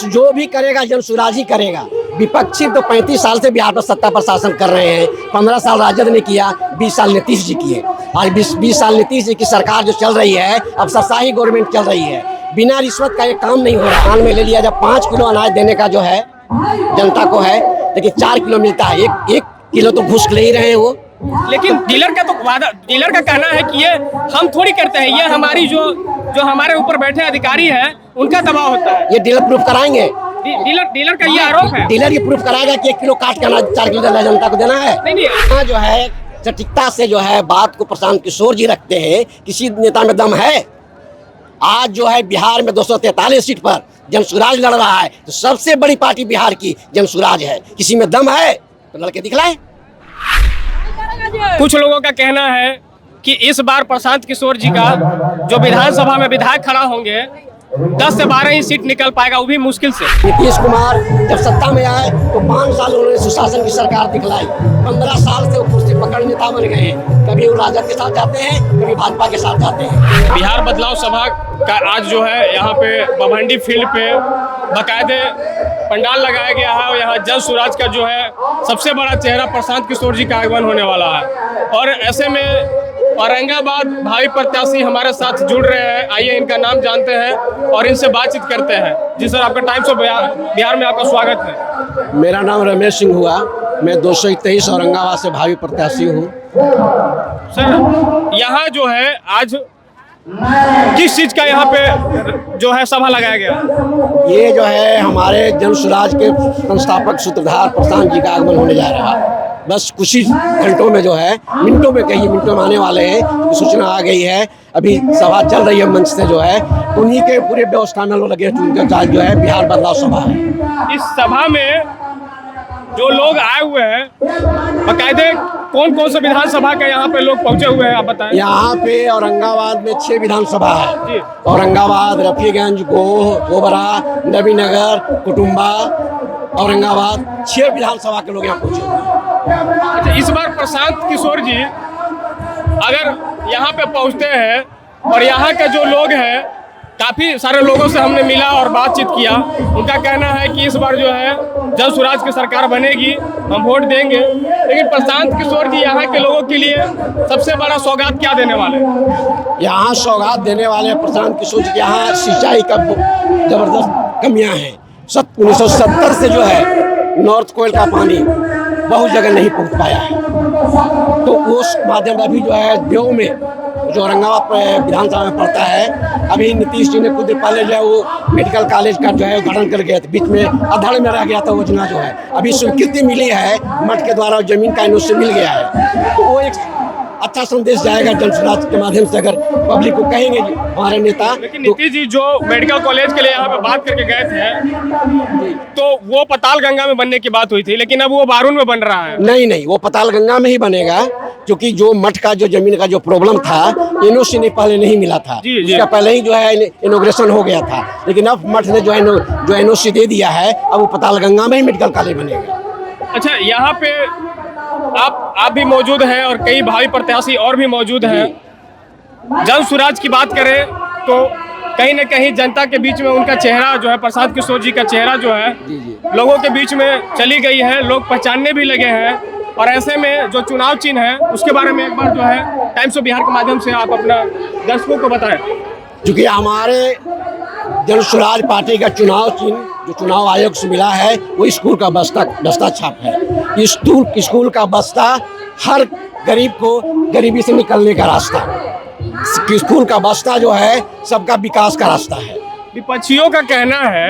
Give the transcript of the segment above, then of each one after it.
जो भी करेगा जनसुराज ही करेगा। विपक्षी तो 35 साल से बिहार पर सत्ता पर शासन कर रहे हैं। 15 साल राजद ने किया, 20 साल नीतीश जी किए। आज 20 साल नीतीश जी की सरकार जो चल रही है, अब सरशाही गवर्नमेंट चल रही है। बिना रिश्वत का ये काम नहीं हो रहा। कान में ले लिया, जब 5 किलो अनाज देने का जो है जनता को है, लेकिन 4 किलो मिलता है। एक किलो तो घूस ले ही रहे हैं वो। लेकिन डीलर का तो वादा, डीलर का कहना है कि ये हम थोड़ी करते हैं, ये हमारी जो हमारे ऊपर बैठे अधिकारी हैं उनका दबाव होता है। ये डीलर प्रूफ कराएंगे। डीलर का ये आरोप है। डीलर ये प्रूफ कराएगा कि 1 किलो काट के अनाज 4 किलो जनता को देना है। नहीं यहाँ जो है सटीकता से जो है बात को प्रशांत किशोर जी रखते हैं। किसी नेता में दम है? आज जो है बिहार में 243 सीट पर जनसुराज लड़ रहा है, तो सबसे बड़ी पार्टी बिहार की जनसुराज है। किसी में दम है तो लड़के दिखलाए। कुछ लोगों का कहना है कि इस बार प्रशांत किशोर जी का जो विधानसभा में विधायक खड़ा होंगे 10 से 12 ही सीट निकल पाएगा, वो भी मुश्किल से। नीतीश कुमार जब सत्ता में आए तो 5 साल उन्होंने सुशासन की सरकार दिखलाई। 15 साल से वो कुर्सी पकड़ नेता बन गए हैं। कभी वो राजद के साथ जाते हैं, कभी भाजपा के साथ जाते हैं। बिहार बदलाव सभा का आज जो है यहाँ पे बभंडी फील्ड पे बाकायदे पंडाल लगाया गया है और यहाँ जन सुराज का जो है सबसे बड़ा चेहरा प्रशांत किशोर जी का आगमन होने वाला है। और ऐसे में औरंगाबाद भावी प्रत्याशी हमारे साथ जुड़ रहे हैं। आइए इनका नाम जानते हैं और इनसे बातचीत करते हैं। जी सर, आपका टाइम्स ऑफ बिहार में आपका स्वागत है। मेरा नाम रमेश सिंह हुआ। मैं 223 औरंगाबाद से भावी प्रत्याशी हूँ। सर, यहाँ जो है आज किस चीज का यहाँ पे जो है सभा लगाया गया? ये जो है हमारे जनसुराज के संस्थापक सूत्रधार प्रशांत जी का आगमन होने जा रहा है। बस कुछ ही घंटों में जो है, मिनटों में कहीं मिनटों में आने वाले हैं। सूचना आ गई है, अभी सभा चल रही है मंच से जो है, उन्हीं के पूरे व्यवस्था में लोग लगे। उनका जो है बिहार बदलाव सभा है। इस सभा में जो लोग आए हुए हैं, बाकायदे कौन कौन से विधानसभा के यहाँ पे लोग पहुँचे हुए हैं, आप बताएं। यहाँ पे औरंगाबाद में 6 विधानसभा है। औरंगाबाद, रफीगंज, गोह, गोबरा, नबीनगर, कुटुम्बा, औरंगाबाद, 6 विधानसभा के लोग यहाँ पहुँचे हुए हैं। अच्छा, इस बार प्रशांत किशोर जी अगर यहाँ पे पहुँचते हैं और यहाँ के जो लोग हैं, काफ़ी सारे लोगों से हमने मिला और बातचीत किया, उनका कहना है कि इस बार जो है जन सुराज की सरकार बनेगी, हम वोट देंगे। लेकिन प्रशांत किशोर जी यहाँ के लोगों के लिए सबसे बड़ा सौगात क्या देने वाले? यहाँ सौगात देने वाले प्रशांत किशोर जी, यहाँ सिंचाई का जबरदस्त कमियाँ हैं। 1970 से जो है नॉर्थ कोयल का पानी बहुत जगह नहीं पहुँच पाया है। तो उस माध्यम अभी जो है देव में जो औरंगाबाद विधानसभा में पड़ता है, अभी नीतीश जी ने कुछ देर पहले जो है वो मेडिकल कॉलेज का जो है उद्घाटन कर गए थे। बीच में अधड़ में रह गया था योजना जो है, अभी स्वीकृति मिली है मठ के द्वारा, जमीन का एनओसी मिल गया है। तो वो एक अच्छा संदेश जाएगा जनसुराज के माध्यम से, अगर पब्लिक को कहेंगे हमारे नेता। लेकिन नीतीश जी जो मेडिकल कॉलेज के लिए यहाँ पे बात करके गए थे, तो वो पताल गंगा में बनने की बात हुई थी, लेकिन अब वो बारून में बन रहा है। नहीं, वो पताल गंगा में ही बनेगा, क्योंकि जो मठ का जो जमीन का जो प्रॉब्लम था, एनओसी ने पहले नहीं मिला था। इसका पहले ही जो है इनॉग्रेशन हो गया था, लेकिन अब मठ ने जो एनओसी दे दिया है, अब वो पताल गंगा में ही मेडिकल कॉलेज बनेगा। अच्छा, यहाँ पे आप भी मौजूद हैं और कई भावी प्रत्याशी और भी मौजूद हैं। जन सुराज की बात करें तो कहीं न कहीं जनता के बीच में उनका चेहरा जो है, प्रशांत किशोर जी का चेहरा जो है लोगों के बीच में चली गई है, लोग पहचानने भी लगे हैं। और ऐसे में जो चुनाव चिन्ह है उसके बारे में एक बार जो है टाइम्स ऑफ बिहार के माध्यम से आप अपना दर्शकों को बताएं। क्योंकि हमारे जनसुराज पार्टी का चुनाव चिन्ह जो चुनाव आयोग से मिला है, वो स्कूल का बस्ता छाप है। स्कूल का बस्ता हर गरीब को गरीबी से निकलने का रास्ता। स्कूल का बस्ता जो है सबका विकास का रास्ता है। विपक्षियों का कहना है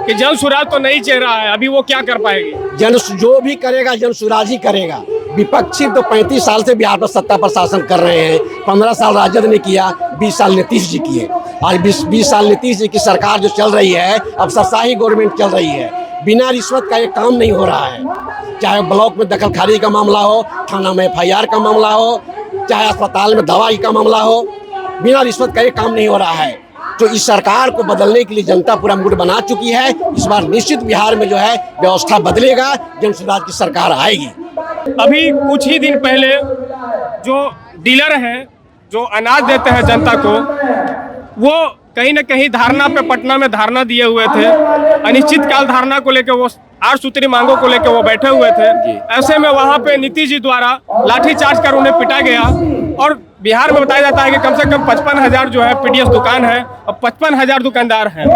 कि जन सुराज तो नहीं चेहरा है, अभी वो क्या कर पाएगी? जो भी करेगा जनसुराज ही करेगा। विपक्षी तो 35 साल से बिहार पर सत्ता पर शासन कर रहे हैं। 15 साल राजद ने किया, 20 साल नीतीश जी किए। आज 20 साल नीतीश जी की सरकार जो चल रही है, अब सरशाही गवर्नमेंट चल रही है। बिना रिश्वत का ये काम नहीं हो रहा है। चाहे ब्लॉक में दखल खारिजी का मामला हो, थाना में FIR का मामला हो, चाहे अस्पताल में दवाई का मामला हो, बिना रिश्वत का ये काम नहीं हो रहा है। तो इस सरकार को बदलने के लिए जनता पूरा मूड बना चुकी है। इस बार निश्चित बिहार में जो है व्यवस्था बदलेगा, जनसुराज की सरकार आएगी। अभी कुछ ही दिन पहले जो डीलर हैं, जो अनाज देते हैं जनता को, वो कहीं न कहीं धारणा पे पटना में धारणा दिए हुए थे, अनिश्चित काल धारणा को लेकर वो 8 सूत्री मांगों को लेकर वो बैठे हुए थे। ऐसे में वहाँ पे नीतीश जी द्वारा लाठीचार्ज कर उन्हें पिटा गया और बिहार में बताया जाता है कि कम से कम 55,000 जो है पीडीएस दुकान है और 55,000 दुकानदार हैं।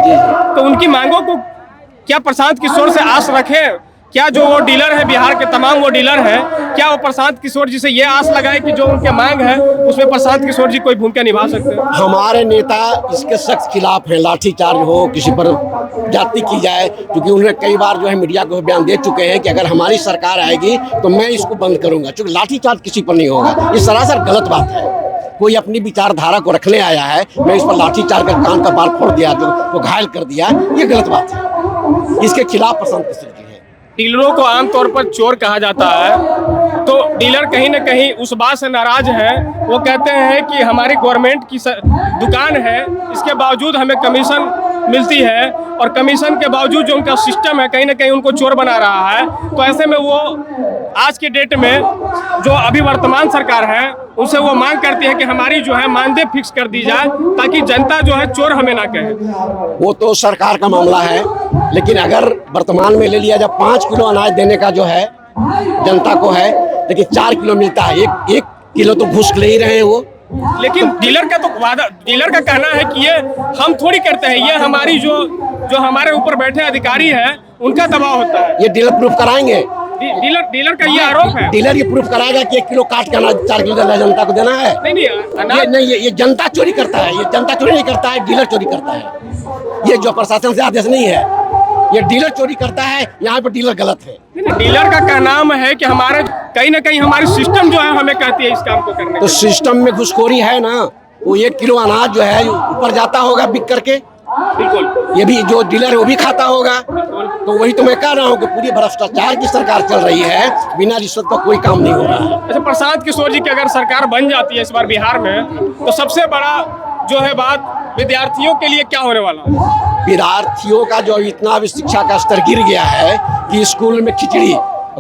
तो उनकी मांगों को क्या प्रशांत किशोर से आस रखें? क्या जो वो डीलर है बिहार के तमाम वो डीलर हैं, क्या वो प्रशांत किशोर जी से ये आस लगाए कि जो उनके मांग है उसमें प्रशांत किशोर जी कोई भूमिका निभा सकते हैं? हमारे नेता इसके सख्त खिलाफ हैं। लाठीचार्ज हो, किसी पर जाति की जाए, क्योंकि उन्होंने कई बार जो है मीडिया को बयान दे चुके हैं कि अगर हमारी सरकार आएगी तो मैं इसको बंद करूंगा। क्योंकि लाठीचार्ज किसी पर नहीं होगा, ये सरासर गलत बात है। कोई अपनी विचारधारा को रखने आया है, मैं इस पर लाठीचार्ज कर कान का बाल फोड़ दिया, तो घायल कर दिया, ये गलत बात है। इसके खिलाफ प्रशांत किशोर जी है। डीलरों को आमतौर पर चोर कहा जाता है, तो डीलर कहीं न कहीं उस बात से नाराज हैं। वो कहते हैं कि हमारी गवर्नमेंट की दुकान है, इसके बावजूद हमें कमीशन मिलती है और कमीशन के बावजूद जो उनका सिस्टम है कहीं न कहीं उनको चोर बना रहा है। तो ऐसे में वो आज के डेट में जो अभी वर्तमान सरकार है उनसे वो मांग करती है कि हमारी जो है मानदेय फिक्स कर दी जाए, ताकि जनता जो है चोर हमें ना कहे। वो तो सरकार का मामला है, लेकिन अगर वर्तमान में ले लिया जाए 5 किलो अनाज देने का जो है जनता को है, लेकिन 4 किलो मिलता है। एक किलो तो घूस ले ही रहे हैं वो। लेकिन डीलर का तो वादा, डीलर का कहना है कि ये हम थोड़ी करते हैं, ये हमारी जो हमारे ऊपर बैठे अधिकारी हैं उनका दबाव होता है। ये डीलर प्रूफ कराएंगे। डीलर का ये आरोप है। डीलर ये प्रूफ कराएगा कि 1 किलो काट के अनाज 4 किलो जनता को देना है। ये जनता चोरी करता है। ये जनता चोरी नहीं करता है, डीलर चोरी करता है। ये जो प्रशासन से आदेश नहीं है, ये डीलर चोरी करता है। यहाँ पर डीलर गलत है। डीलर का कहना है कि हमारे कहीं ना कहीं हमारी सिस्टम जो है हमें कहती है इस काम को करने। तो सिस्टम में घुसखोरी है ना। वो 1 किलो अनाज जो है ऊपर जाता होगा बिक करके, बिल्कुल। ये भी जो डीलर है वो भी खाता होगा। तो वही तो मैं कह रहा हूँ कि पूरी भ्रष्टाचार की सरकार चल रही है, बिना रिश्वत का कोई काम नहीं हो रहा है। अच्छा, प्रशांत किशोर जी की अगर सरकार बन जाती है इस बार बिहार में, तो सबसे बड़ा जो है बात विद्यार्थियों के लिए क्या होने वाला है? विद्यार्थियों का जो इतना भी शिक्षा का स्तर गिर गया है कि स्कूल में खिचड़ी,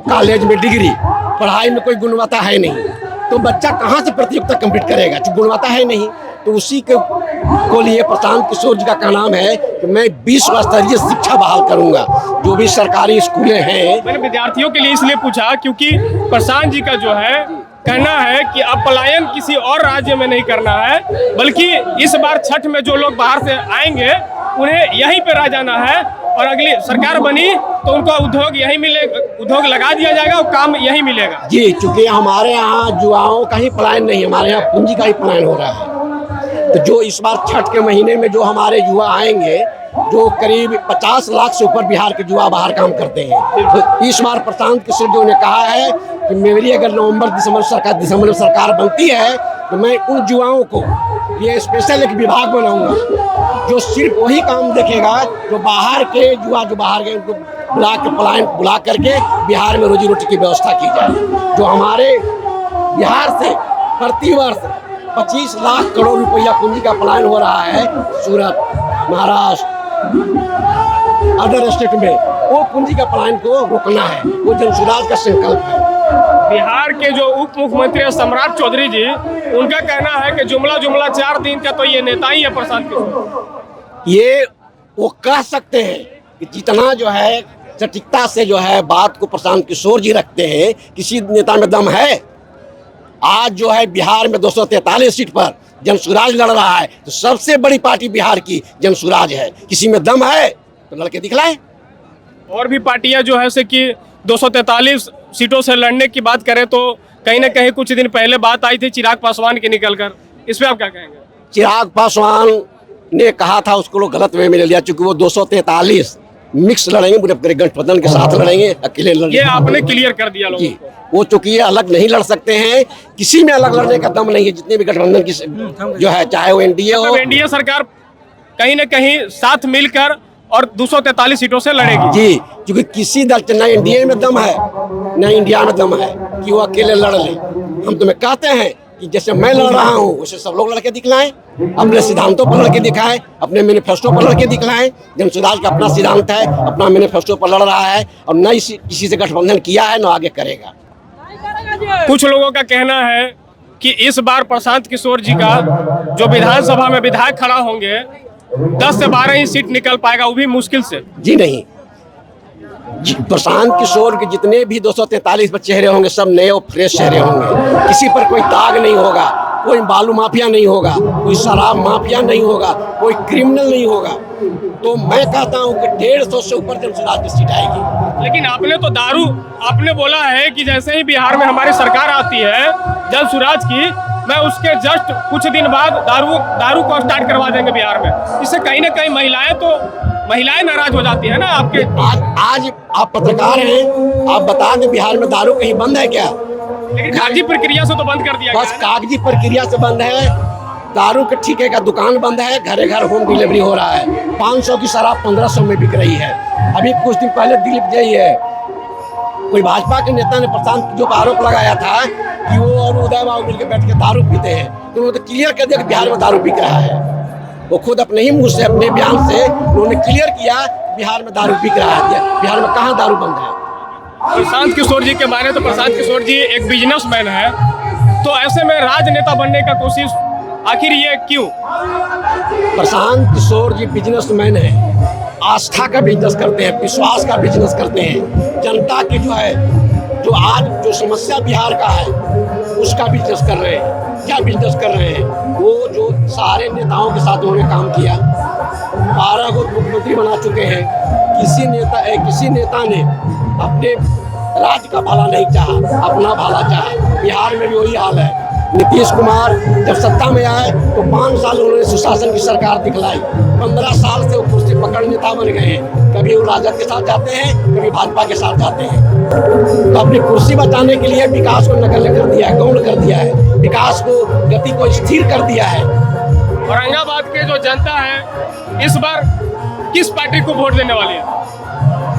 कॉलेज में डिग्री, पढ़ाई में कोई गुणवत्ता है नहीं, तो बच्चा कहाँ से प्रतियोगिता कंप्लीट करेगा? जो गुणवत्ता है नहीं, तो उसी को लिए प्रशांत किशोर जी का कहना है कि मैं विश्व स्तरीय शिक्षा बहाल करूंगा। जो भी सरकारी स्कूलें हैं, मैंने विद्यार्थियों के लिए इसलिए पूछा क्योंकि प्रशांत जी का जो है कहना है कि अब पलायन किसी और राज्य में नहीं करना है, बल्कि इस बार छठ में जो लोग बाहर से आएंगे उन्हें यहीं पे रह जाना है और अगली सरकार बनी तो उनको उद्योग यहीं मिलेगा, उद्योग लगा दिया जाएगा और काम यहीं मिलेगा। जी, चूंकि हमारे यहाँ युवाओं का ही पलायन नहीं, हमारे यहाँ पूंजी का ही पलायन हो रहा है। तो जो इस बार छठ के महीने में जो हमारे युवा आएंगे, जो करीब 50 लाख से ऊपर बिहार के युवा बाहर काम करते हैं, तो इस बार प्रशांत किशोर जी ने कहा है कि मेरी अगर दिसंबर में सरकार बनती है तो मैं उन युवाओं को ये स्पेशल एक विभाग बनाऊंगा जो सिर्फ वही काम देखेगा जो बाहर के युवा जो बाहर गए उनको बुला करके बिहार में रोजी रोटी की व्यवस्था की जाए। जो हमारे बिहार से प्रतिवर्ष 25 लाख करोड़ रुपया पूंजी का पलायन हो रहा है सूरत, महाराष्ट्र, अदर स्टेट में, वो पूंजी का पलायन को रोकना है। वो जनसुराज का संकल्प है। बिहार के जो उप मुख्यमंत्री है सम्राट चौधरी जी, उनका कहना है कि जुमला 4 दिन का तो ये नेता ही है प्रशांत किशोर। ये वो कह सकते हैं कि जितना जो है सटीकता से जो है बात को प्रशांत किशोर जी रखते हैं, किसी नेता में दम है? आज जो है बिहार में 243 सीट पर जनसुराज लड़ रहा है, तो सबसे बड़ी पार्टी बिहार की जनसुराज है। किसी में दम है तो लड़के दिखलाए। और भी पार्टियां जो है से कि 243 सीटों से लड़ने की बात करें तो कहीं ना कहीं कुछ दिन पहले बात आई थी चिराग पासवान की निकलकर, इस पे आप क्या कहेंगे? चिराग पासवान ने कहा था, उसको लोग गलत वे में ले लिया, क्योंकि वो 243 मिक्स लड़ेंगे, पूरे गठबंधन के साथ लड़ेंगे, अकेले लड़ेंगे। ये आपने क्लियर कर दिया लोगों को। वो चूंकि अलग नहीं लड़ सकते हैं, किसी में अलग लड़ने का दम नहीं है। जितने भी गठबंधन की जो है, चाहे वो एनडीए हो, एनडीए सरकार कहीं न कहीं साथ मिलकर और 243 सीटों से लड़ेगी। जी, क्योंकि किसी दल न एनडीए में दम है न इंडिया में दम है कि वो अकेले लड़ ले। हम तुम्हें कहते हैं कि जैसे मैं लड़ रहा हूँ वैसे सब लोग लड़के दिखलाएं, अपने सिद्धांतों पर लड़के दिखाएं, अपने मैनिफेस्टो पर लड़के दिखलाएं। जनसुराज का अपना सिद्धांत है, अपना मैनिफेस्टो पर लड़ रहा है और न किसी से गठबंधन किया है, न आगे करेगा। कुछ लोगों का कहना है कि इस बार प्रशांत किशोर जी का जो विधानसभा में विधायक खड़ा होंगे 10 से 12 ही सीट निकल पाएगा, वो भी मुश्किल से। जी नहीं, प्रशांत किशोर के जितने भी 243 चेहरे होंगे सब नए और फ्रेश चेहरे होंगे। किसी पर कोई दाग नहीं होगा, कोई बालू माफिया नहीं होगा, कोई शराब माफिया नहीं होगा, कोई क्रिमिनल नहीं होगा। तो मैं कहता हूं कि 150 से ऊपर जनसुराज की सीट आएगी। लेकिन आपने बोला है कि जैसे ही बिहार में हमारी सरकार आती है जनसुराज की, मैं उसके जस्ट कुछ दिन बाद दारू को स्टार्ट करवा देंगे बिहार में। इससे कहीं ना कहीं महिलाएं नाराज हो जाती है ना आपके। आज आप पत्रकार हैं, आप बता दें बिहार में दारू कहीं बंद है क्या? लेकिन कागजी प्रक्रिया से तो बंद कर दिया गया बस है। कागजी प्रक्रिया से बंद है। दारू के ठेके का दुकान बंद है, घरे घर होम डिलीवरी हो रहा है। 500 की शराब 1500 में बिक रही है। अभी कुछ दिन पहले दिलीप जय है, कोई भाजपा के नेता ने प्रशांत जो आरोप लगाया था कि वो और उदय बाबू मिलकर बैठ के दारू पीते हैं, तो उन्होंने क्लियर कर दिया कि बिहार में दारू बिक रहा है। वो खुद अपने ही मुंह से, अपने बयान से उन्होंने क्लियर किया बिहार में दारू बिक रहा है। बिहार में कहाँ दारू बंद है? प्रशांत किशोर जी के माने तो प्रशांत किशोर जी एक बिजनेसमैन है, तो ऐसे में राजनेता बनने का कोशिश आखिर ये क्यों? प्रशांत किशोर जी बिजनेसमैन है, आस्था का बिजनेस करते हैं, विश्वास का बिजनेस करते हैं। जनता के जो आज जो समस्या बिहार का है उसका बिजनेस कर रहे हैं। क्या बिजनेस कर रहे हैं? वो जो सारे नेताओं के साथ उन्होंने काम किया, 12 को मुख्यमंत्री बना चुके हैं। किसी नेता ने अपने राज्य का भला नहीं चाहा, अपना भला चाहा। बिहार में भी वही हाल है। नीतीश कुमार जब सत्ता में आए तो 5 साल उन्होंने सुशासन की सरकार दिखलाई। 15 साल से वो कुर्सी पकड़ नेता बन गए हैं। कभी वो राजद के साथ जाते हैं, कभी भाजपा के साथ जाते हैं। तो अपनी कुर्सी बचाने के लिए विकास को नगण्य कर दिया है, गौण कर दिया है, विकास को, गति को स्थिर कर दिया है। औरंगाबाद के जो जनता है इस बार किस पार्टी को वोट देने वाली है?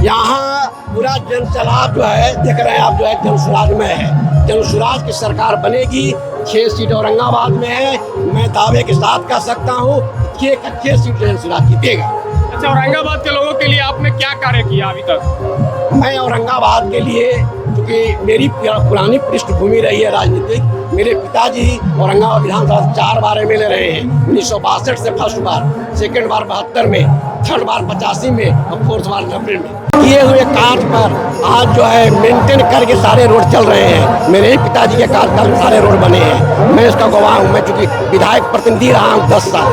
यहाँ पूरा जनसलाब जो है, देख रहे हैं आप, जो है जनसुराज में है। जनसुराज की सरकार बनेगी। 6 सीट औरंगाबाद में है। मैं दावे के साथ कह सकता हूँ कि 6 सीट जनसुराज जीतेगा। अच्छा, औरंगाबाद के लोगों के लिए आपने क्या कार्य किया अभी तक? मैं औरंगाबाद के लिए, क्योंकि मेरी पुरानी पृष्ठभूमि रही है राजनीतिक, मेरे पिताजी औरंगाबाद विधानसभा 4 बार MLA रहे हैं। 1962 से फर्स्ट बार, सेकंड बार 72 में, थर्ड बार 85 में और फोर्थ बार 90 में। किए हुए कार्य पर आज जो है मेंटेन करके सारे रोड चल रहे हैं। मेरे ही पिताजी के कार्यकाल में सारे रोड बने हैं। मैं इसका गवाह हूँ। मैं चूँकि विधायक प्रतिनिधि रहा हूँ 10 साल,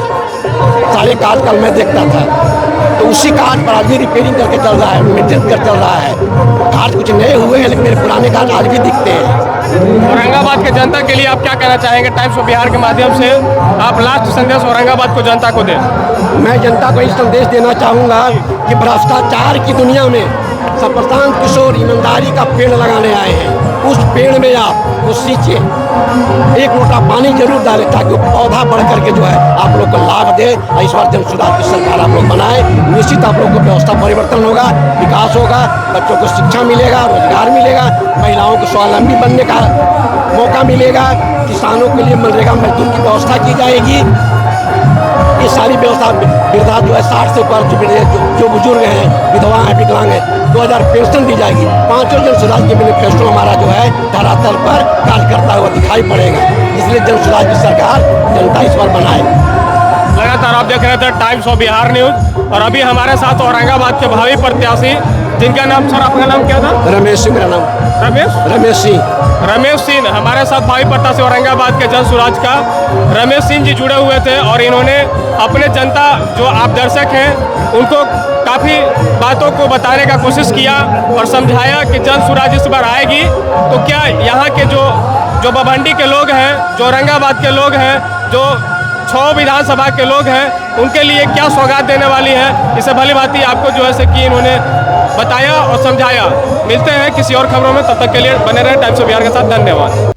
सारे कार्यकाल में देखता था। तो उसी कार्य पर आज भी रिपेयरिंग करके चल रहा है, मेंटेन कर चल रहा है। कार्य कुछ नए हुए हैं लेकिन मेरे पुराने कार्य आज भी दिखते हैं। औरंगाबाद के जनता के लिए आप क्या कहना चाहेंगे? टाइम्स ऑफ बिहार के माध्यम से आप लास्ट संदेश औरंगाबाद को, जनता को दें। मैं जनता को ये संदेश देना चाहूँगा कि भ्रष्टाचार की दुनिया में सब प्रशांत किशोर ईमानदारी का पेड़ लगाने आए हैं। उस पेड़ में आप वो सींचे, एक लोटा पानी जरूर डालें ताकि वो पौधा बढ़ करके जो है आप लोग को लाभ दे। और इस बार जनसुराज की सरकार आप लोग बनाए, निश्चित आप लोग को व्यवस्था परिवर्तन होगा, विकास होगा, बच्चों को शिक्षा मिलेगा, रोजगार मिलेगा, महिलाओं को स्वावलंबी बनने का मौका मिलेगा, किसानों के लिए मनरेगा मजदूर की व्यवस्था की जाएगी। ये सारी व्यवस्था वृद्धा जो है 60 से ऊपर जो बुजुर्ग हैं, विधवा हैं, विकलांग हैं, 2000 पेंशन दी जाएगी। 5 जनसुराज के मैनिफेस्टो हमारा जो है धरातल पर कार्य करता हुआ दिखाई पड़ेगा। इसलिए जनसुराज की सरकार जनता इस बार बनाए। लगातार आप देख रहे थे टाइम्स ऑफ बिहार न्यूज, और अभी हमारे साथ औरंगाबाद के भावी प्रत्याशी, जिनका नाम, सर आपका नाम क्या था? रमेश सिंह। मेरा नाम रमेश सिंह हमारे साथ भावी प्रत्याशी औरंगाबाद के जनसुराज का रमेश सिंह जी जुड़े हुए थे, और इन्होंने अपने जनता, जो आप दर्शक हैं, उनको काफ़ी बातों को बताने का कोशिश किया और समझाया कि जनसुराज इस बार आएगी तो क्या यहाँ के जो बभंडी के लोग हैं, जो औरंगाबाद के लोग हैं, जो 6 विधानसभा के लोग हैं, उनके लिए क्या सौगात देने वाली है, इसे भली भांति आपको जो है से कि इन्होंने बताया और समझाया। मिलते हैं किसी और खबरों में, तब तक के लिए बने रहें टाइम्स ऑफ बिहार के साथ। धन्यवाद।